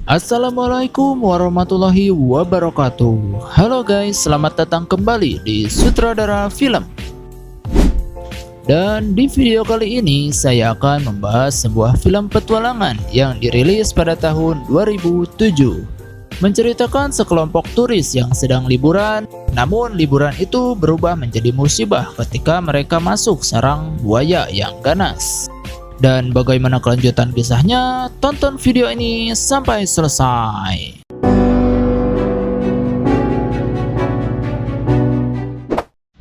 Assalamualaikum warahmatullahi wabarakatuh. Halo guys, selamat datang kembali di Sutradara Film. Dan di video kali ini saya akan membahas sebuah film petualangan yang dirilis pada tahun 2007. Menceritakan sekelompok turis yang sedang liburan, namun liburan itu berubah menjadi musibah ketika mereka masuk sarang buaya yang ganas. Dan bagaimana kelanjutan kisahnya? Tonton video ini sampai selesai.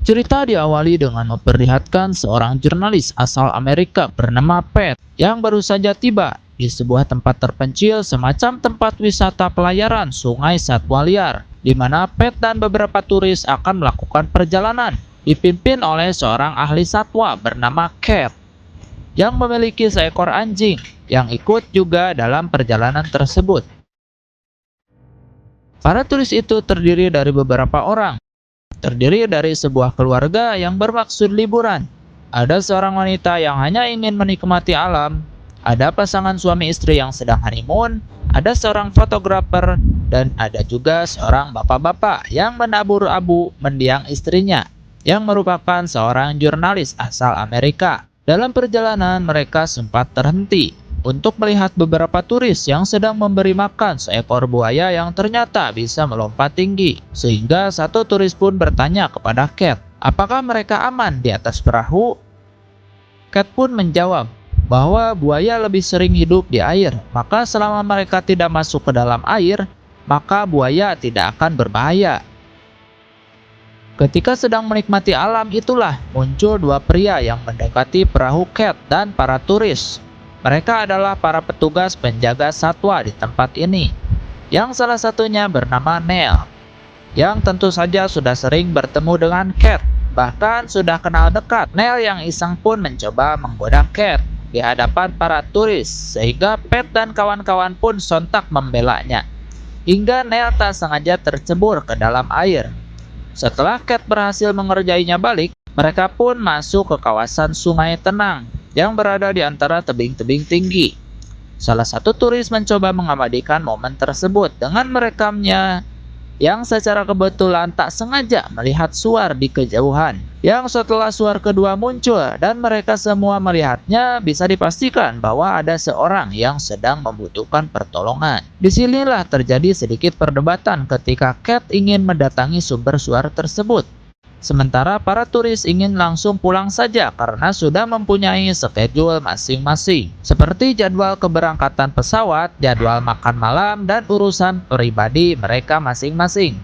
Cerita diawali dengan memperlihatkan seorang jurnalis asal Amerika bernama Pat yang baru saja tiba di sebuah tempat terpencil semacam tempat wisata pelayaran Sungai Satwa Liar, di mana Pat dan beberapa turis akan melakukan perjalanan dipimpin oleh seorang ahli satwa bernama Cat yang memiliki seekor anjing yang ikut juga dalam perjalanan tersebut. Para turis itu terdiri dari beberapa orang, terdiri dari sebuah keluarga yang bermaksud liburan. Ada seorang wanita yang hanya ingin menikmati alam, ada pasangan suami istri yang sedang honeymoon, ada seorang fotografer, dan ada juga seorang bapak-bapak yang menabur abu mendiang istrinya, yang merupakan seorang jurnalis asal Amerika. Dalam perjalanan, mereka sempat terhenti untuk melihat beberapa turis yang sedang memberi makan seekor buaya yang ternyata bisa melompat tinggi. Sehingga satu turis pun bertanya kepada Cat, apakah mereka aman di atas perahu? Cat pun menjawab bahwa buaya lebih sering hidup di air, maka selama mereka tidak masuk ke dalam air, maka buaya tidak akan berbahaya. Ketika sedang menikmati alam itulah muncul dua pria yang mendekati perahu Cat dan para turis. Mereka adalah para petugas penjaga satwa di tempat ini, yang salah satunya bernama Neil, yang tentu saja sudah sering bertemu dengan Cat, bahkan sudah kenal dekat. Neil yang iseng pun mencoba menggoda Cat di hadapan para turis, sehingga Pat dan kawan-kawan pun sontak membelanya, hingga Neil tak sengaja tercebur ke dalam air. Setelah Cat berhasil mengerjainya balik, mereka pun masuk ke kawasan sungai tenang yang berada di antara tebing-tebing tinggi. Salah satu turis mencoba mengabadikan momen tersebut dengan merekamnya, yang secara kebetulan tak sengaja melihat suar di kejauhan. Yang setelah suar kedua muncul dan mereka semua melihatnya, bisa dipastikan bahwa ada seorang yang sedang membutuhkan pertolongan. Disinilah terjadi sedikit perdebatan ketika Cat ingin mendatangi sumber suara tersebut, sementara para turis ingin langsung pulang saja karena sudah mempunyai schedule masing-masing, seperti jadwal keberangkatan pesawat, jadwal makan malam, dan urusan pribadi mereka masing-masing.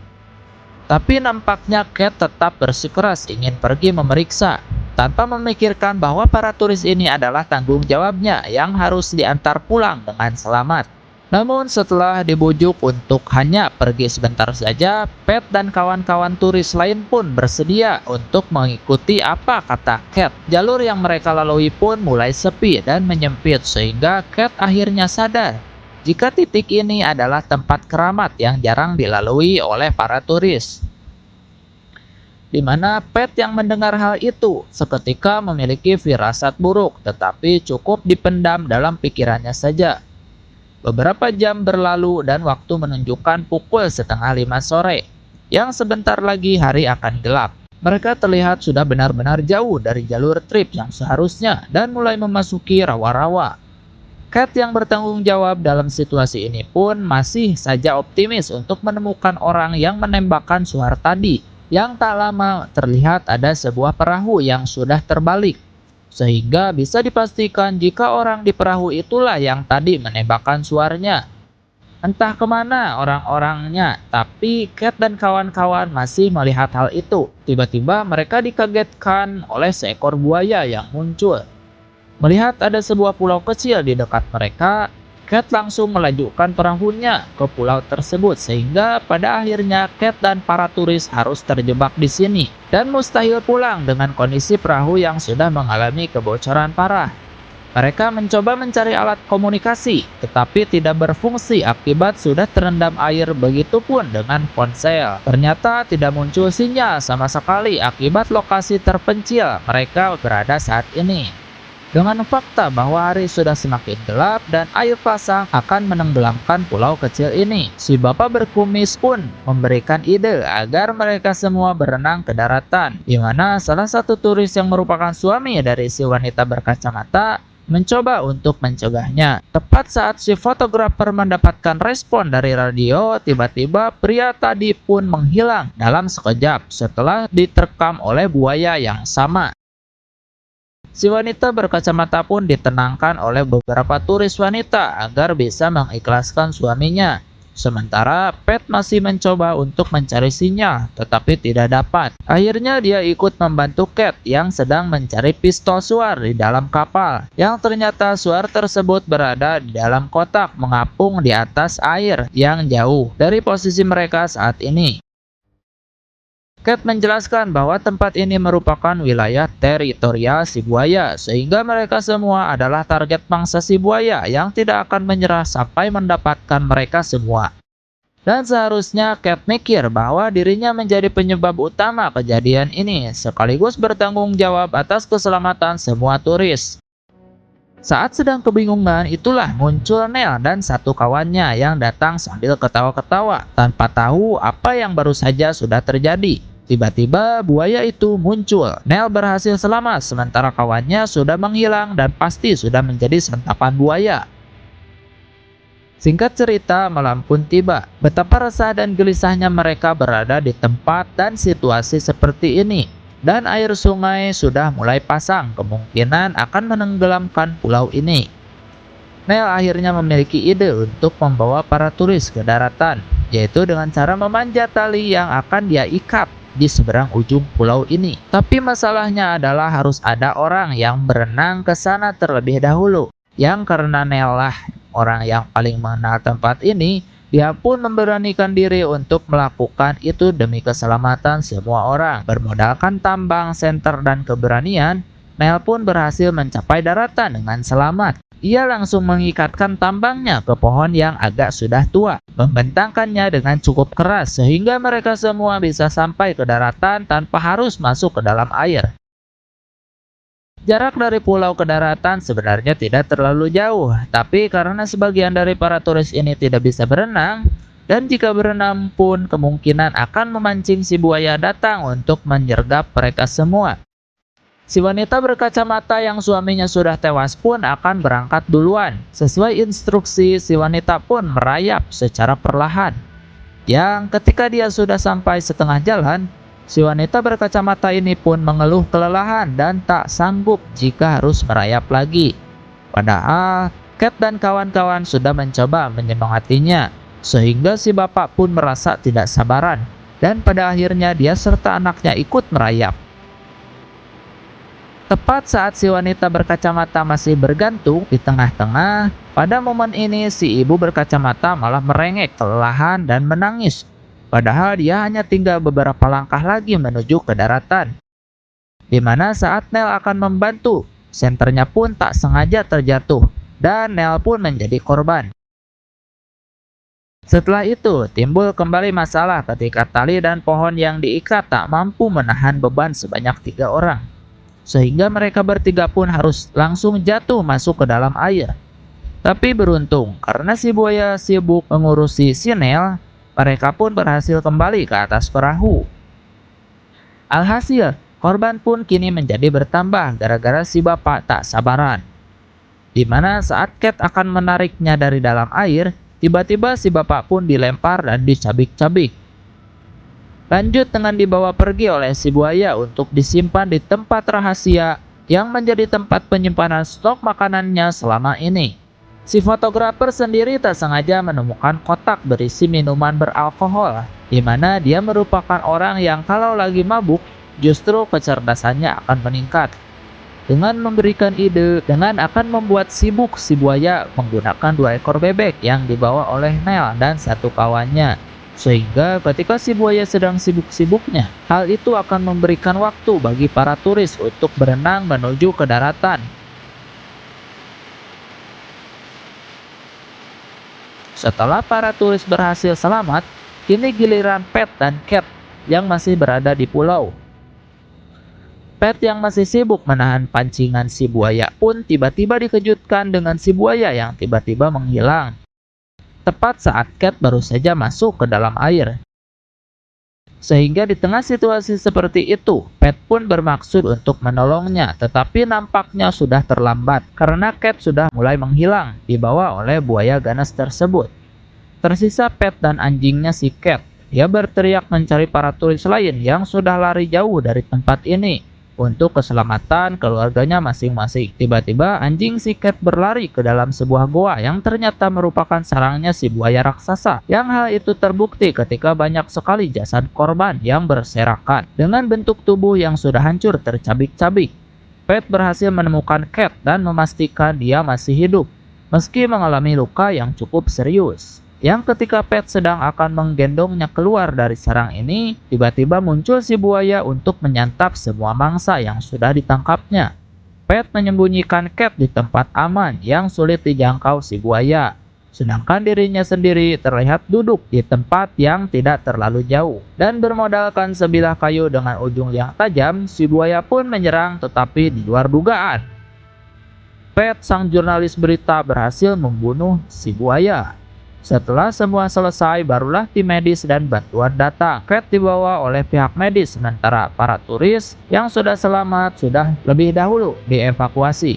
Tapi nampaknya Cat tetap bersikeras ingin pergi memeriksa, tanpa memikirkan bahwa para turis ini adalah tanggung jawabnya yang harus diantar pulang dengan selamat. Namun setelah dibujuk untuk hanya pergi sebentar saja, Pat dan kawan-kawan turis lain pun bersedia untuk mengikuti apa kata Cat. Jalur yang mereka lalui pun mulai sepi dan menyempit, sehingga Cat akhirnya sadar jika titik ini adalah tempat keramat yang jarang dilalui oleh para turis. Di mana Pat yang mendengar hal itu seketika memiliki firasat buruk, tetapi cukup dipendam dalam pikirannya saja. Beberapa jam berlalu dan waktu menunjukkan pukul 4:30 sore, yang sebentar lagi hari akan gelap. Mereka terlihat sudah benar-benar jauh dari jalur trip yang seharusnya dan mulai memasuki rawa-rawa. Cat yang bertanggung jawab dalam situasi ini pun masih saja optimis untuk menemukan orang yang menembakkan suar tadi, yang tak lama terlihat ada sebuah perahu yang sudah terbalik, sehingga bisa dipastikan jika orang di perahu itulah yang tadi menembakkan suaranya. Entah kemana orang-orangnya, tapi Cat dan kawan-kawan masih melihat hal itu. Tiba-tiba mereka dikagetkan oleh seekor buaya yang muncul. Melihat ada sebuah pulau kecil di dekat mereka, Cat langsung melajukan perahunya ke pulau tersebut, sehingga pada akhirnya Cat dan para turis harus terjebak di sini dan mustahil pulang dengan kondisi perahu yang sudah mengalami kebocoran parah. Mereka mencoba mencari alat komunikasi, tetapi tidak berfungsi akibat sudah terendam air, begitupun dengan ponsel. Ternyata tidak muncul sinyal sama sekali akibat lokasi terpencil mereka berada saat ini. Dengan fakta bahwa hari sudah semakin gelap dan air pasang akan menenggelamkan pulau kecil ini, si bapak berkumis pun memberikan ide agar mereka semua berenang ke daratan, di mana salah satu turis yang merupakan suami dari si wanita berkacamata mencoba untuk mencegahnya. Tepat saat si fotografer mendapatkan respon dari radio, tiba-tiba pria tadi pun menghilang dalam sekejap setelah diterkam oleh buaya yang sama. Si wanita berkacamata pun ditenangkan oleh beberapa turis wanita agar bisa mengikhlaskan suaminya. Sementara Pat masih mencoba untuk mencari sinyal, tetapi tidak dapat. Akhirnya dia ikut membantu Cat yang sedang mencari pistol suar di dalam kapal, yang ternyata suar tersebut berada di dalam kotak mengapung di atas air yang jauh dari posisi mereka saat ini. Cat menjelaskan bahwa tempat ini merupakan wilayah teritorial si buaya, sehingga mereka semua adalah target mangsa si buaya yang tidak akan menyerah sampai mendapatkan mereka semua. Dan seharusnya Cat mikir bahwa dirinya menjadi penyebab utama kejadian ini, sekaligus bertanggung jawab atas keselamatan semua turis. Saat sedang kebingungan, itulah muncul Neil dan satu kawannya yang datang sambil ketawa-ketawa, tanpa tahu apa yang baru saja sudah terjadi. Tiba-tiba buaya itu muncul. Neil berhasil selamat sementara kawannya sudah menghilang dan pasti sudah menjadi santapan buaya. Singkat cerita, malam pun tiba. Betapa resah dan gelisahnya mereka berada di tempat dan situasi seperti ini. Dan air sungai sudah mulai pasang, kemungkinan akan menenggelamkan pulau ini. Neil akhirnya memiliki ide untuk membawa para turis ke daratan, yaitu dengan cara memanjat tali yang akan dia ikat di seberang ujung pulau ini. Tapi masalahnya adalah harus ada orang yang berenang ke sana terlebih dahulu. Yang karena Neil lah orang yang paling mengenal tempat ini, dia pun memberanikan diri untuk melakukan itu demi keselamatan semua orang. Bermodalkan tambang, senter, dan keberanian, Neil pun berhasil mencapai daratan dengan selamat. Ia langsung mengikatkan tambangnya ke pohon yang agak sudah tua, membentangkannya dengan cukup keras sehingga mereka semua bisa sampai ke daratan tanpa harus masuk ke dalam air. Jarak dari pulau ke daratan sebenarnya tidak terlalu jauh, tapi karena sebagian dari para turis ini tidak bisa berenang, dan jika berenang pun kemungkinan akan memancing si buaya datang untuk menyergap mereka semua. Si wanita berkacamata yang suaminya sudah tewas pun akan berangkat duluan. Sesuai instruksi, si wanita pun merayap secara perlahan. Yang ketika dia sudah sampai setengah jalan, si wanita berkacamata ini pun mengeluh kelelahan dan tak sanggup jika harus merayap lagi. Padahal, Cat dan kawan-kawan sudah mencoba menyemangatinya, sehingga si bapak pun merasa tidak sabaran. Dan pada akhirnya dia serta anaknya ikut merayap. Tepat saat si wanita berkacamata masih bergantung di tengah-tengah, pada momen ini si ibu berkacamata malah merengek kelelahan dan menangis. Padahal dia hanya tinggal beberapa langkah lagi menuju ke daratan. Di mana saat Neil akan membantu, senternya pun tak sengaja terjatuh, dan Neil pun menjadi korban. Setelah itu, timbul kembali masalah ketika tali dan pohon yang diikat tak mampu menahan beban sebanyak 3 orang. Sehingga mereka bertiga pun harus langsung jatuh masuk ke dalam air. Tapi beruntung, karena si buaya sibuk mengurusi si Neil, mereka pun berhasil kembali ke atas perahu. Alhasil, korban pun kini menjadi bertambah gara-gara si bapak tak sabaran. Di mana saat Cat akan menariknya dari dalam air, tiba-tiba si bapak pun dilempar dan dicabik-cabik. Lanjut dengan dibawa pergi oleh si buaya untuk disimpan di tempat rahasia yang menjadi tempat penyimpanan stok makanannya selama ini. Si fotografer sendiri tak sengaja menemukan kotak berisi minuman beralkohol, di mana dia merupakan orang yang kalau lagi mabuk, justru kecerdasannya akan meningkat. Dengan memberikan ide dengan akan membuat sibuk si buaya menggunakan 2 ekor bebek yang dibawa oleh Neil dan satu kawannya. Sehingga ketika si buaya sedang sibuk-sibuknya, hal itu akan memberikan waktu bagi para turis untuk berenang menuju ke daratan. Setelah para turis berhasil selamat, kini giliran Pat dan Cat yang masih berada di pulau. Pat yang masih sibuk menahan pancingan si buaya pun tiba-tiba dikejutkan dengan si buaya yang tiba-tiba menghilang. Tepat saat Cat baru saja masuk ke dalam air. Sehingga di tengah situasi seperti itu, Pat pun bermaksud untuk menolongnya, tetapi nampaknya sudah terlambat karena Cat sudah mulai menghilang, dibawa oleh buaya ganas tersebut. Tersisa Pat dan anjingnya si Cat. Dia berteriak mencari para turis lain yang sudah lari jauh dari tempat ini untuk keselamatan keluarganya masing-masing. Tiba-tiba anjing si Cat berlari ke dalam sebuah goa yang ternyata merupakan sarangnya si buaya raksasa. Yang hal itu terbukti ketika banyak sekali jasad korban yang berserakan dengan bentuk tubuh yang sudah hancur tercabik-cabik. Pat berhasil menemukan Cat dan memastikan dia masih hidup, meski mengalami luka yang cukup serius. Yang ketika Pat sedang akan menggendongnya keluar dari sarang ini, tiba-tiba muncul si buaya untuk menyantap semua mangsa yang sudah ditangkapnya. Pat menyembunyikan Cat di tempat aman yang sulit dijangkau si buaya, sedangkan dirinya sendiri terlihat duduk di tempat yang tidak terlalu jauh. Dan bermodalkan sebilah kayu dengan ujung yang tajam, si buaya pun menyerang tetapi di luar dugaan. Pat, sang jurnalis berita, berhasil membunuh si buaya. Setelah semua selesai, barulah tim medis dan bantuan datang. Cat dibawa oleh pihak medis, sementara para turis yang sudah selamat sudah lebih dahulu dievakuasi.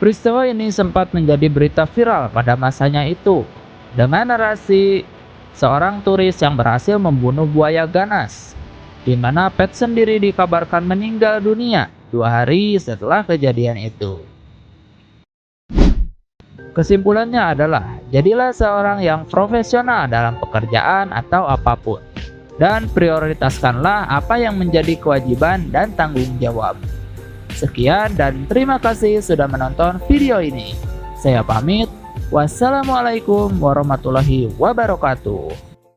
Peristiwa ini sempat menjadi berita viral pada masanya itu, dengan narasi seorang turis yang berhasil membunuh buaya ganas, di mana Pat sendiri dikabarkan meninggal dunia 2 hari setelah kejadian itu. Kesimpulannya adalah, jadilah seorang yang profesional dalam pekerjaan atau apapun, dan prioritaskanlah apa yang menjadi kewajiban dan tanggung jawab. Sekian dan terima kasih sudah menonton video ini. Saya pamit. Wassalamualaikum warahmatullahi wabarakatuh.